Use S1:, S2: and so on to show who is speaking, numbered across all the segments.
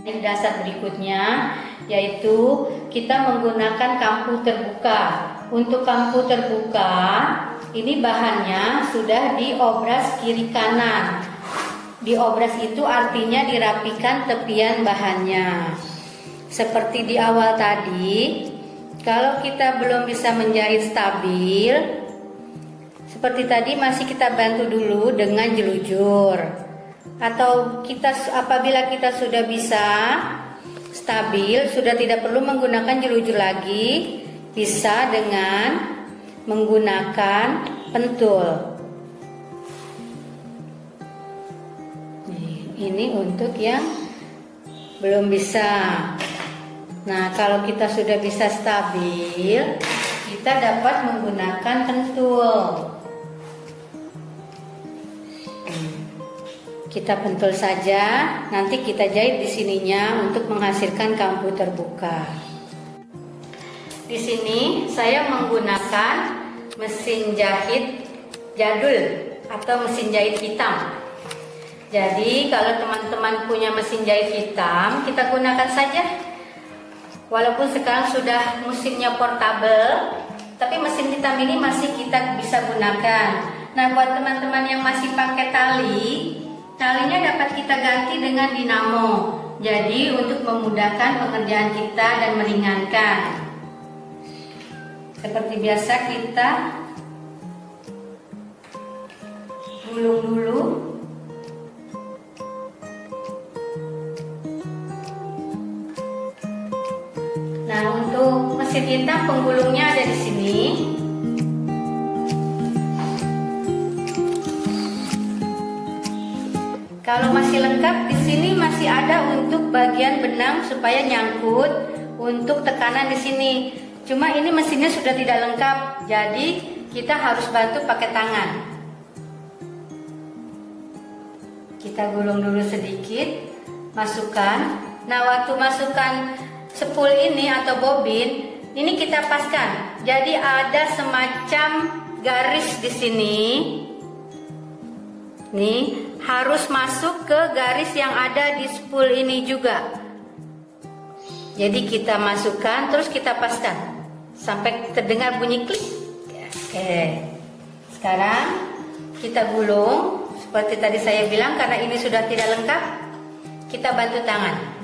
S1: Dasar berikutnya yaitu kita menggunakan kampu terbuka. Untuk kampu terbuka ini bahannya sudah diobras kiri kanan. Diobras itu artinya dirapikan tepian bahannya. Seperti di awal tadi, kalau kita belum bisa menjahit stabil, seperti tadi masih kita bantu dulu dengan jelujur. Atau apabila kita sudah bisa stabil, sudah tidak perlu menggunakan jelujur lagi, bisa dengan menggunakan pentul. Ini untuk yang belum bisa. Nah, kalau kita sudah bisa stabil, kita dapat menggunakan pentul. Kita pentul saja, nanti kita jahit di sininya untuk menghasilkan kampu terbuka. Di sini saya menggunakan mesin jahit jadul atau mesin jahit hitam. Jadi kalau teman-teman punya mesin jahit hitam, kita gunakan saja. Walaupun sekarang sudah mesinnya portable, tapi mesin hitam ini masih kita bisa gunakan. Nah, buat teman-teman yang masih pakai tali, talinya dapat kita ganti dengan dinamo. Jadi untuk memudahkan pekerjaan kita dan meringankan. Seperti biasa kita gulung dulu. Nah, untuk mesin hitam penggulungnya ada di sini. Kalau masih lengkap, di sini masih ada untuk bagian benang supaya nyangkut untuk tekanan di sini. Cuma ini mesinnya sudah tidak lengkap, jadi kita harus bantu pakai tangan. Kita gulung dulu sedikit, masukkan. Nah, waktu masukkan spool ini atau bobin, ini kita paskan. Jadi ada semacam garis di sini. Nih, harus masuk ke garis yang ada di spool ini juga. Jadi kita masukkan, terus kita paskan sampai terdengar bunyi klik. Oke. Sekarang kita gulung seperti tadi saya bilang, karena ini sudah tidak lengkap, kita bantu tangan.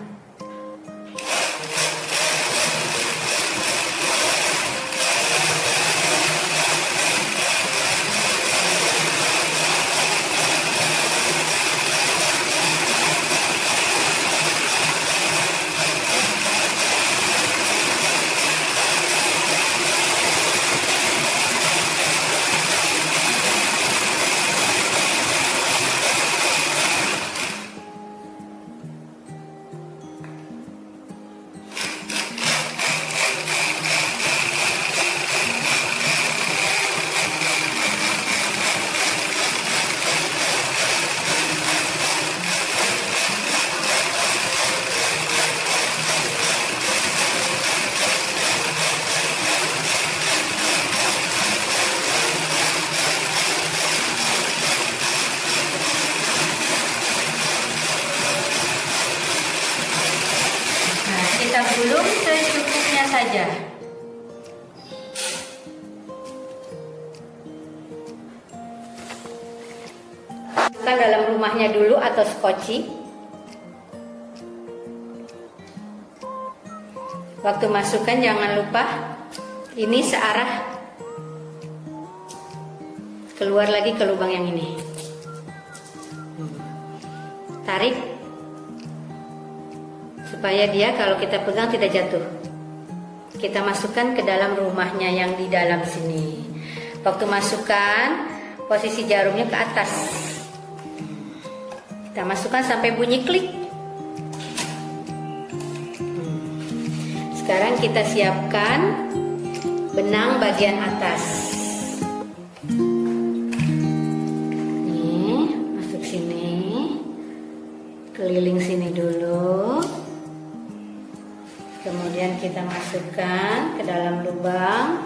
S1: Kita gulung secukupnya saja. Masukkan dalam rumahnya dulu atau skoci. Waktu masukkan jangan lupa ini searah keluar lagi ke lubang yang ini. Tarik supaya dia kalau kita pegang tidak jatuh. Kita masukkan ke dalam rumahnya yang di dalam sini. Waktu masukkan, posisi jarumnya ke atas. Kita masukkan sampai bunyi klik. Sekarang kita siapkan benang bagian atas. Nih, masuk sini. Keliling sini dulu. Kemudian kita masukkan ke dalam lubang.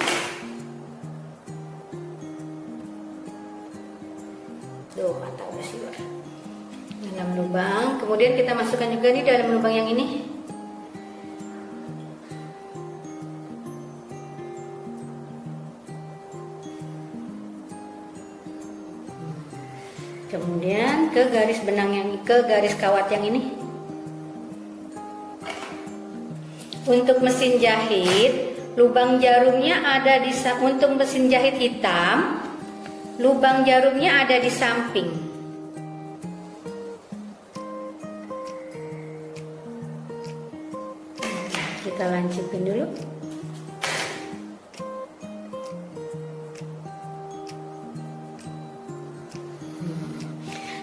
S1: Tuh, mantap sih. Dalam lubang, kemudian kita masukkan juga nih dalam lubang yang ini. Kemudian ke garis benang ke garis kawat yang ini. Untuk mesin jahit, lubang jarumnya ada untuk mesin jahit hitam, lubang jarumnya ada di samping. Kita lancipin dulu.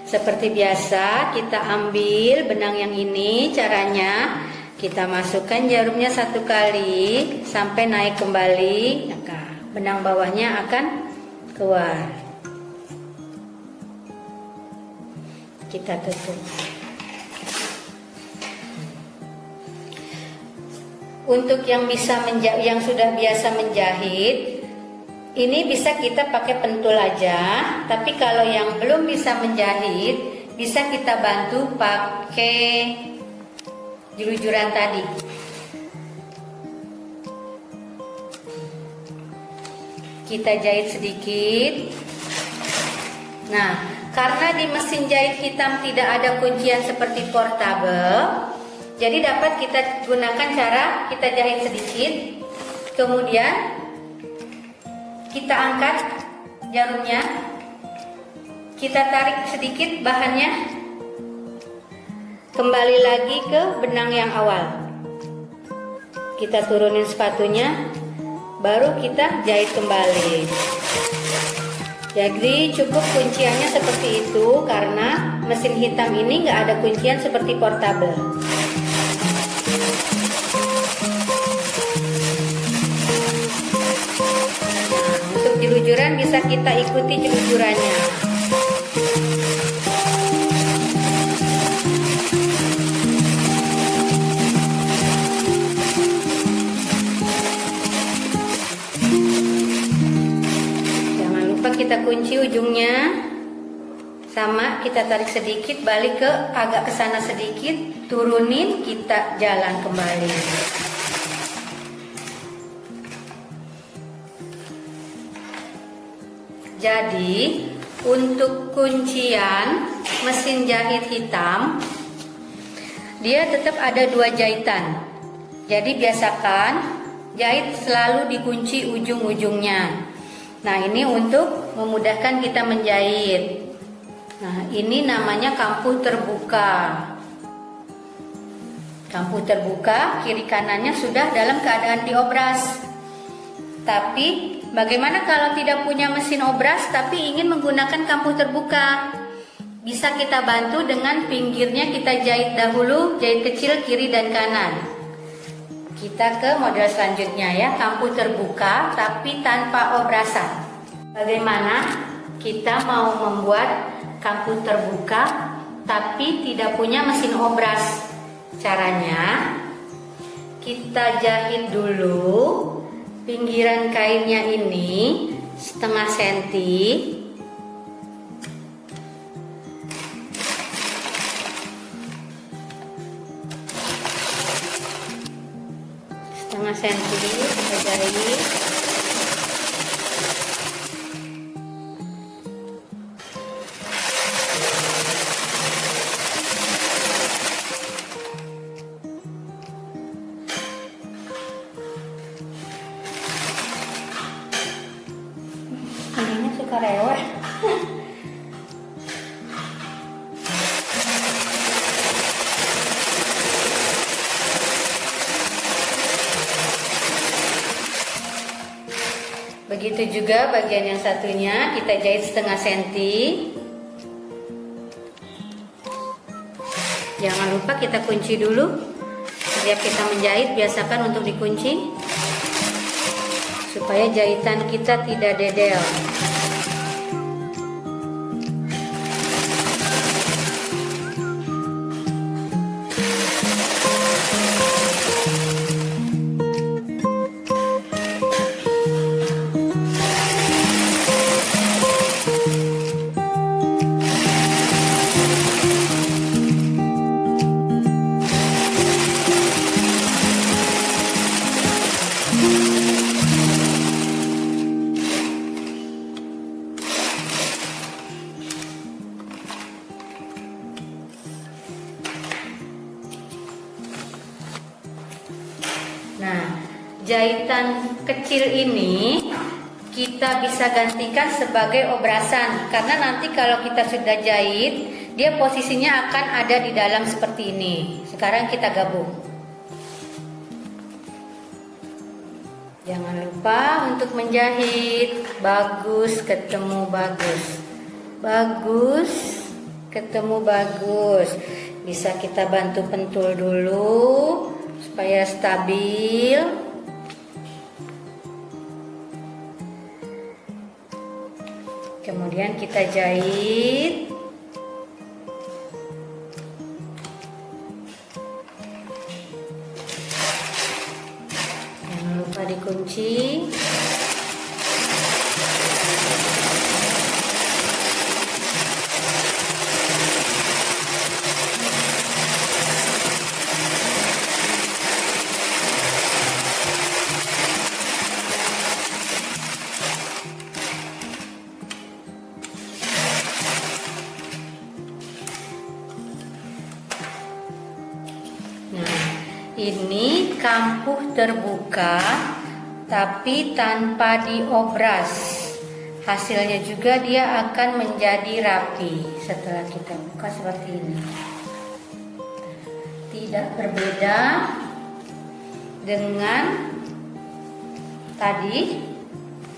S1: Seperti biasa, kita ambil benang yang ini. Caranya kita masukkan jarumnya 1 kali sampai naik kembali, maka benang bawahnya akan keluar. Kita tutup. Untuk yang sudah biasa menjahit, ini bisa kita pakai pentul aja, tapi kalau yang belum bisa menjahit, bisa kita bantu pakai jelujuran tadi. Kita jahit sedikit. Nah, karena di mesin jahit hitam tidak ada kuncian seperti portable, jadi dapat kita gunakan cara kita jahit sedikit, kemudian kita angkat jarumnya, kita tarik sedikit bahannya, kembali lagi ke benang yang awal. Kita turunin sepatunya, baru kita jahit kembali. Jadi cukup kunciannya seperti itu, karena mesin hitam ini nggak ada kuncian seperti portable. Jelujuran bisa kita ikuti jelujurannya. Jangan lupa kita kunci ujungnya. Sama, kita tarik sedikit, balik agak ke sana sedikit, turunin, kita jalan kembali. Jadi untuk kuncian mesin jahit hitam, dia tetap ada 2 jahitan. Jadi biasakan jahit selalu dikunci ujung-ujungnya. Nah, ini untuk memudahkan kita menjahit. Nah, ini namanya kampuh terbuka. Kampuh terbuka, kiri kanannya sudah dalam keadaan diobras. Tapi bagaimana kalau tidak punya mesin obras tapi ingin menggunakan kampuh terbuka? Bisa kita bantu dengan pinggirnya kita jahit dahulu, jahit kecil kiri dan kanan. Kita ke model selanjutnya ya, kampuh terbuka tapi tanpa obrasan. Bagaimana kita mau membuat kampuh terbuka tapi tidak punya mesin obras? Caranya kita jahit dulu pinggiran kainnya ini setengah senti. Setengah senti kita jahit. Ininya suka rewel. Begitu juga bagian yang satunya kita jahit setengah senti. Jangan lupa kita kunci dulu. Setiap kita menjahit, biasakan untuk dikunci supaya jahitan kita tidak dedel. jahitan kecil ini kita bisa gantikan sebagai obrasan, karena nanti kalau kita sudah jahit, dia posisinya akan ada di dalam seperti ini. Sekarang kita gabung. Jangan lupa untuk menjahit. Bagus ketemu bagus. Bagus ketemu bagus. Bisa kita bantu pentul dulu supaya stabil. Kemudian kita jahit. Jangan lupa dikunci. Ini kampuh terbuka tapi tanpa diobras. Hasilnya juga dia akan menjadi rapi setelah kita buka seperti ini. Tidak berbeda dengan tadi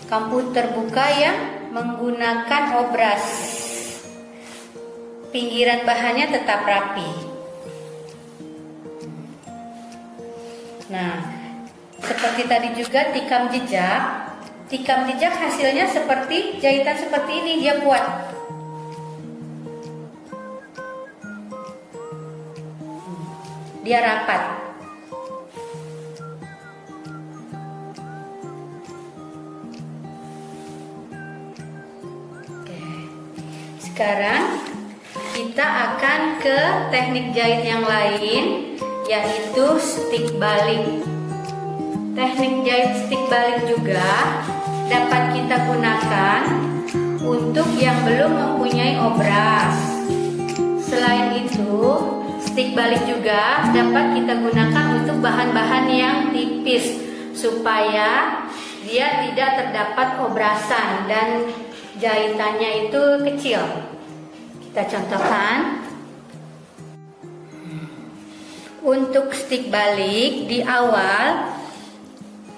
S1: kampuh terbuka yang menggunakan obras. Pinggiran bahannya tetap rapi. Nah, seperti tadi juga tikam jejak. Tikam jejak hasilnya seperti jahitan seperti ini, dia kuat. Dia rapat. Oke. Sekarang kita akan ke teknik jahit yang lain, yaitu stick balik. Teknik jahit stick balik juga dapat kita gunakan untuk yang belum mempunyai obras. Selain itu, stick balik juga dapat kita gunakan untuk bahan-bahan yang tipis supaya dia tidak terdapat obrasan dan jahitannya itu kecil. Kita contohkan. Untuk stick balik di awal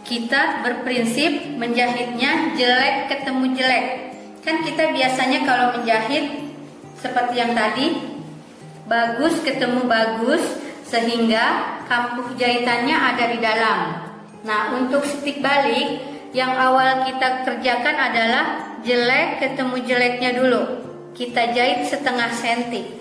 S1: kita berprinsip menjahitnya jelek ketemu jelek. Kan kita biasanya kalau menjahit seperti yang tadi, bagus ketemu bagus, sehingga kampuh jahitannya ada di dalam. Nah, untuk stick balik yang awal kita kerjakan adalah jelek ketemu jeleknya dulu. Kita jahit setengah senti.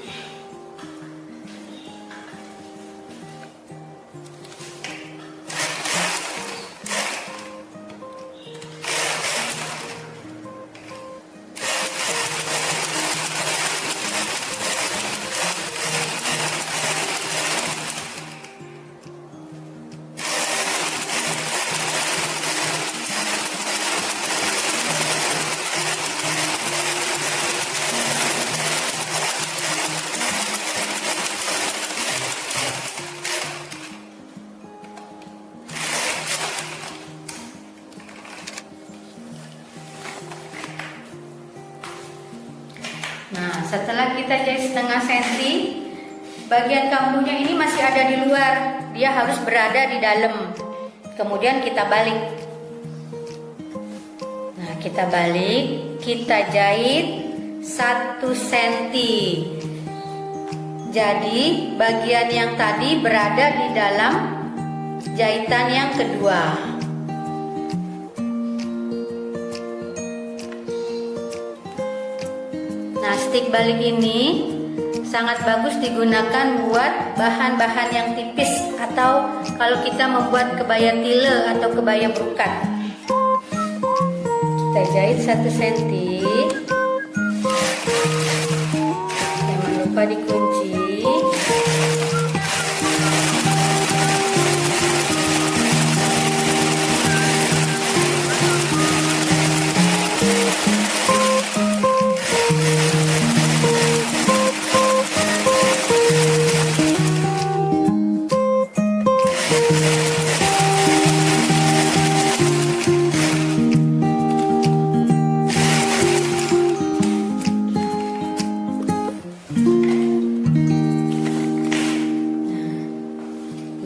S1: Nah, setelah kita jahit setengah senti, bagian kampuhnya ini masih ada di luar, dia harus berada di dalam. Kemudian kita balik. Nah, kita balik, kita jahit 1 senti. Jadi bagian yang tadi berada di dalam jahitan yang kedua. Nah, stick balik ini sangat bagus digunakan buat bahan-bahan yang tipis atau kalau kita membuat kebaya tile atau kebaya brokat. Kita jahit 1 senti. Jangan lupa dikunci.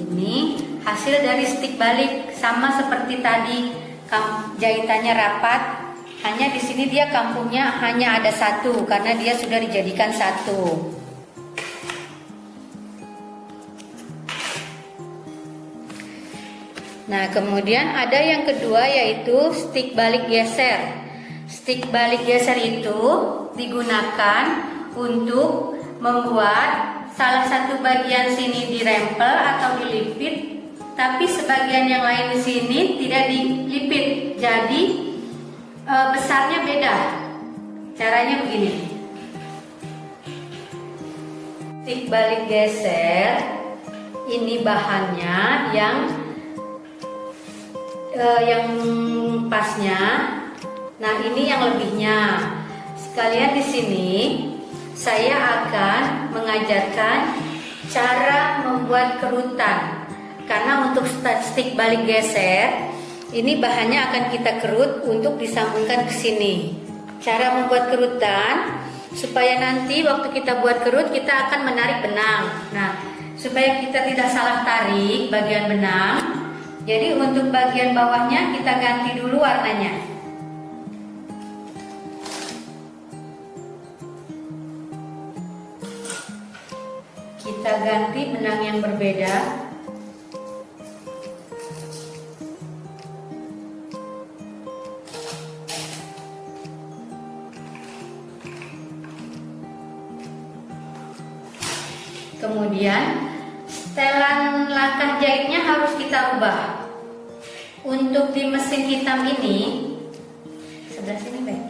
S1: Ini hasil dari stik balik, sama seperti tadi jahitannya rapat. Hanya di sini dia kampungnya hanya ada satu karena dia sudah dijadikan satu. Nah, kemudian ada yang kedua yaitu stik balik geser. Stik balik geser itu digunakan untuk membuat salah satu bagian sini dirempel atau dilipit, tapi sebagian yang lain di sini tidak dilipit. Jadi besarnya beda. Caranya begini. Stik balik geser ini bahannya yang pasnya. Nah, ini yang lebihnya. Sekalian di sini saya akan mengajarkan cara membuat kerutan. Karena untuk stik balik geser ini bahannya akan kita kerut untuk disambungkan ke sini. Cara membuat kerutan supaya nanti waktu kita buat kerut kita akan menarik benang. Nah, supaya kita tidak salah tarik bagian benang, jadi untuk bagian bawahnya kita ganti dulu warnanya. Kita ganti benang yang berbeda. Kemudian setelan langkah jahitnya harus kita ubah. Untuk di mesin hitam ini, sebelah sini baik.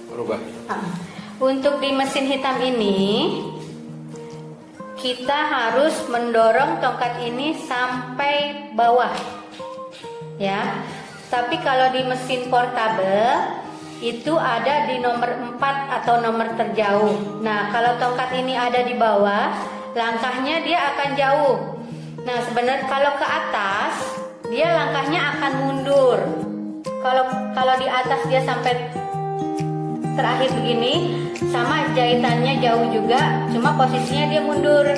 S2: Berubah.
S1: Untuk di mesin hitam ini, kita harus mendorong tongkat ini sampai bawah, ya. Tapi kalau di mesin portable itu ada di nomor 4 atau nomor terjauh. Nah, kalau tongkat ini ada di bawah, langkahnya dia akan jauh. Nah, sebenarnya kalau ke atas, dia langkahnya akan mundur. Kalau di atas dia sampai terakhir begini, sama jahitannya jauh juga, cuma posisinya dia mundur.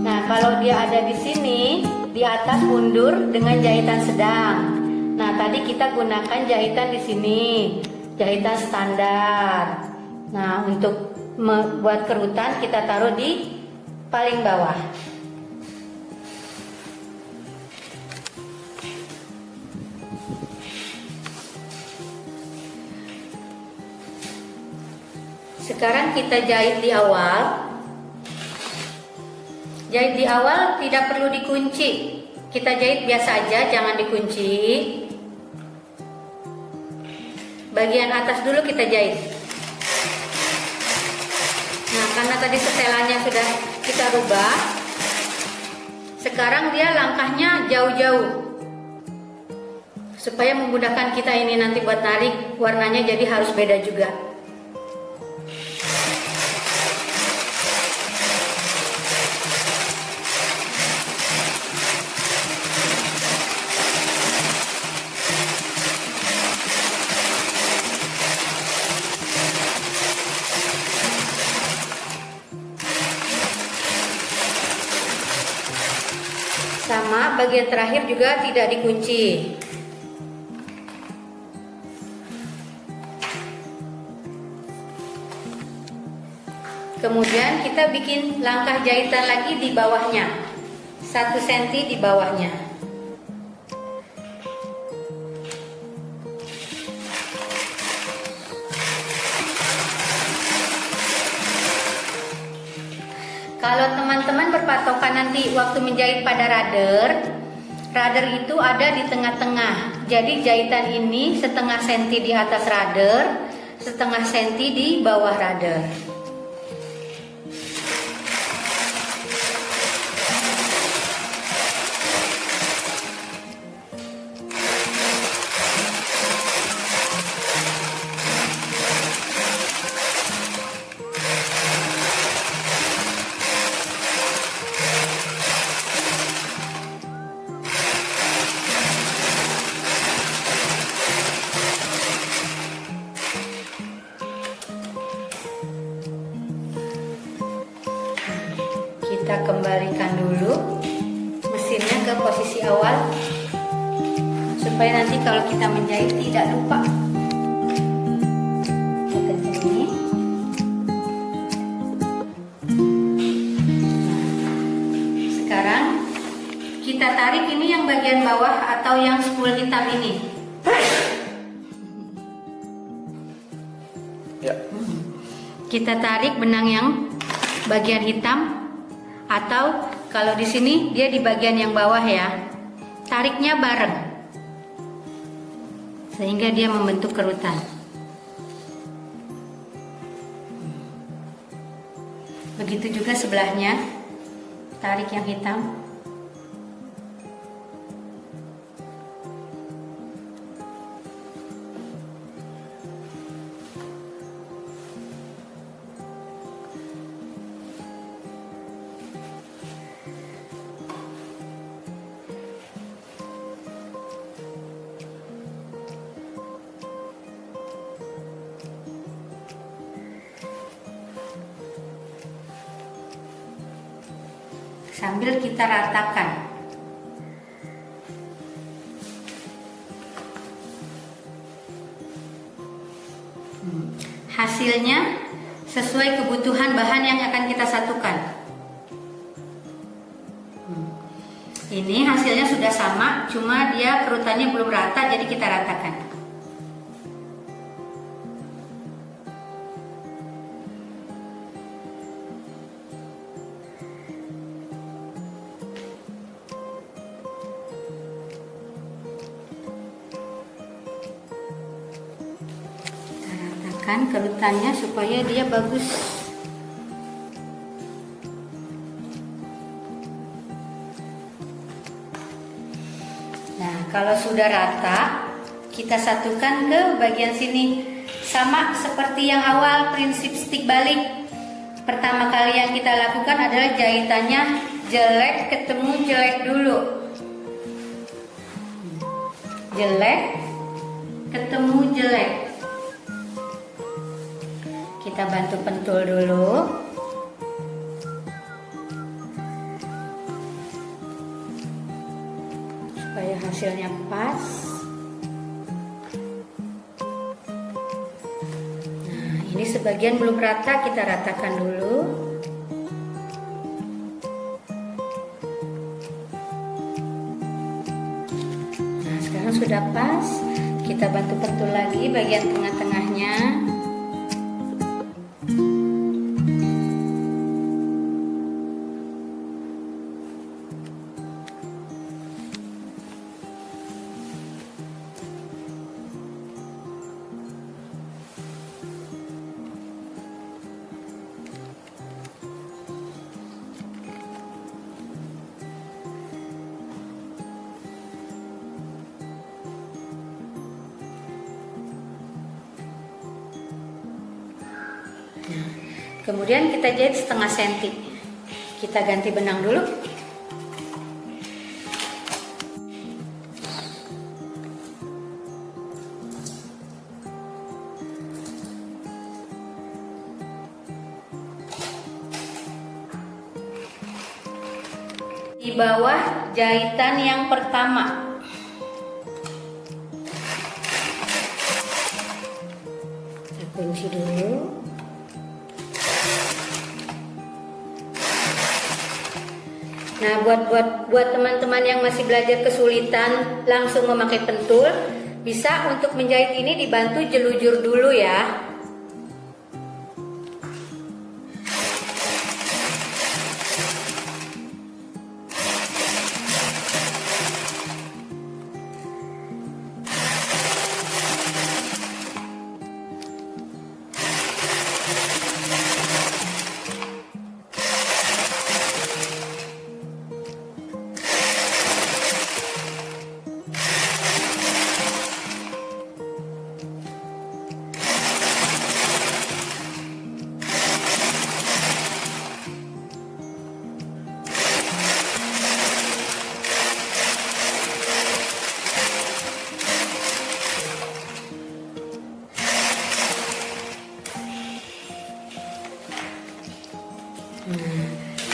S1: Nah, kalau dia ada di sini, di atas mundur dengan jahitan sedang. Nah, tadi kita gunakan jahitan di sini, jahitan standar. Nah, untuk membuat kerutan kita taruh di paling bawah. Sekarang kita jahit di awal. Jahit di awal tidak perlu dikunci. Kita jahit biasa aja, jangan dikunci. Bagian atas dulu kita jahit. Nah, karena tadi setelannya sudah kita rubah, sekarang dia langkahnya jauh-jauh. Supaya memudahkan kita ini nanti buat narik, warnanya jadi harus beda juga. Sama, bagian terakhir juga tidak dikunci. Kemudian kita bikin langkah jahitan lagi di bawahnya, 1 cm di bawahnya. Kalau teman-teman berpatokan nanti waktu menjahit pada rader itu ada di tengah-tengah. Jadi jahitan ini 0,5 senti di atas rader, 0,5 senti di bawah rader. Kita kembalikan dulu mesinnya ke posisi awal supaya nanti kalau kita menjahit tidak lupa. Sekarang kita tarik ini yang bagian bawah atau yang spool hitam ini.
S2: Ya.
S1: Kita tarik benang yang bagian hitam, atau kalau di sini dia di bagian yang bawah ya. Tariknya bareng sehingga dia membentuk kerutan. Begitu juga sebelahnya, tarik yang hitam. Sambil kita ratakan. Hasilnya sesuai kebutuhan bahan yang akan kita satukan. Ini hasilnya sudah sama, cuma dia kerutannya belum rata, jadi kita ratakan. Kerutannya supaya dia bagus. Nah, kalau sudah rata, kita satukan ke bagian sini. Sama seperti yang awal, prinsip stick balik. Pertama kali yang kita lakukan adalah jahitannya jelek ketemu jelek dulu. Jelek ketemu jelek. Kita bantu pentul dulu. Supaya hasilnya pas. Nah, ini sebagian belum rata, kita ratakan dulu. Nah, sekarang sudah pas. Kita bantu pentul lagi bagian tengah-tengahnya. Kemudian kita jahit setengah senti. Kita ganti benang dulu. Di bawah jahitan yang pertama. Kita kunci dulu. Nah, buat teman-teman yang masih belajar kesulitan langsung memakai pentul, bisa untuk menjahit ini dibantu jelujur dulu ya.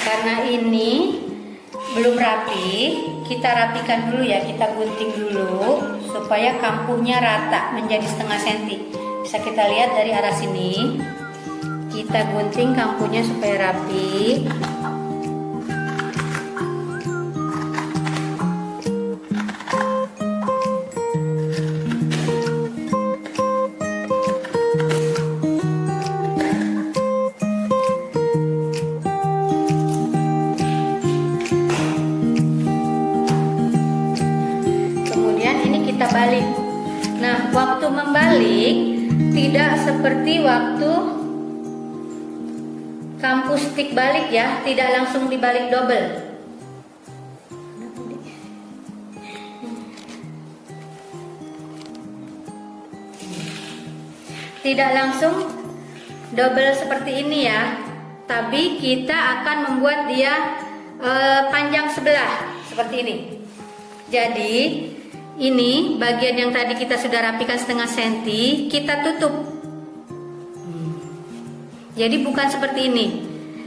S1: karena ini belum rapi, kita rapikan dulu ya, kita gunting dulu supaya kampuhnya rata menjadi setengah senti. Bisa kita lihat dari arah sini, kita gunting kampuhnya supaya rapi. Kita balik. Nah, waktu membalik tidak seperti waktu kampu stick balik ya, tidak langsung dibalik double. Tidak langsung double seperti ini ya, tapi kita akan membuat dia panjang sebelah seperti ini. Jadi ini bagian yang tadi kita sudah rapikan setengah senti, kita tutup. Jadi bukan seperti ini.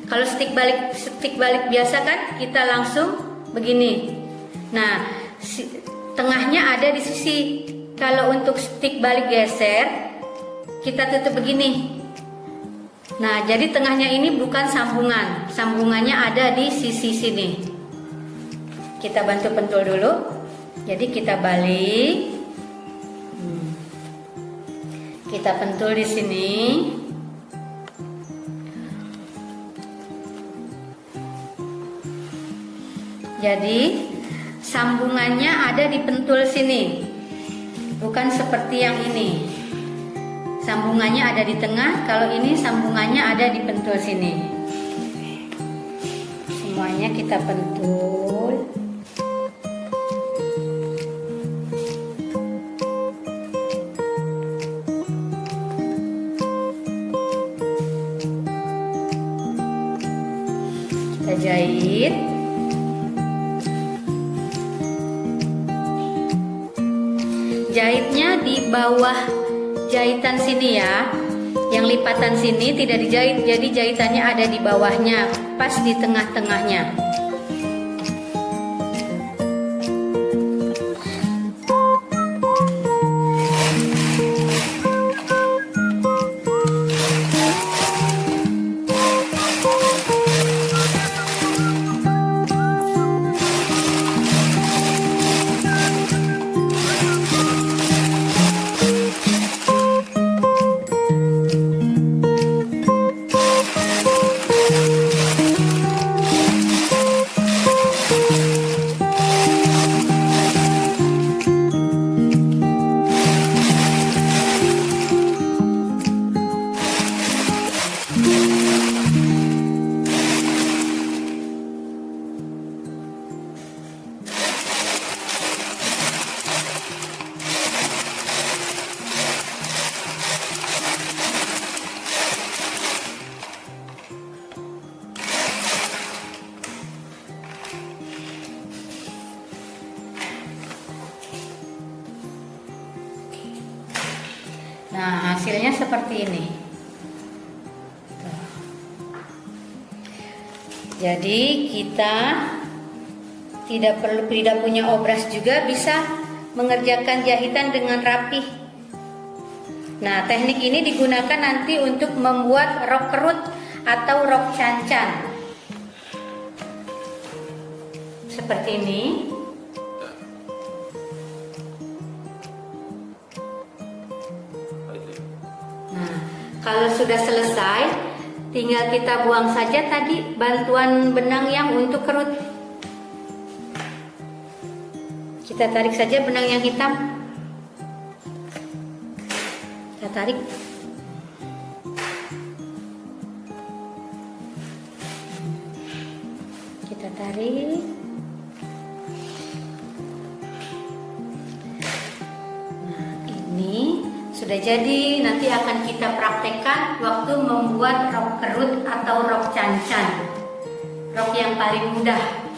S1: Kalau stick balik biasa kan kita langsung begini. Nah, tengahnya ada di sisi. Kalau untuk stick balik geser, kita tutup begini. Nah, jadi tengahnya ini bukan sambungan. Sambungannya ada di sisi sini. Kita bantu pentul dulu. Jadi kita balik, kita pentul di sini. Jadi sambungannya ada di pentul sini, bukan seperti yang ini. Sambungannya ada di tengah, kalau ini sambungannya ada di pentul sini. Semuanya kita pentul. Kita jahit. Jahitnya di bawah jahitan sini ya. Yang lipatan sini tidak dijahit, jadi jahitannya ada di bawahnya, pas di tengah-tengahnya. Nah, hasilnya seperti ini. Jadi kita tidak punya obras juga bisa mengerjakan jahitan dengan rapih. Nah, teknik ini digunakan nanti untuk membuat rok kerut atau rok cancan. Seperti ini. Nah, kalau sudah selesai, tinggal kita buang saja tadi bantuan benang yang untuk kerut. Kita tarik saja benang yang hitam. Kita tarik. Kita tarik. Nah, ini sudah jadi. Nanti akan kita praktekkan waktu membuat rok kerut atau rok cancan. Rok yang paling mudah.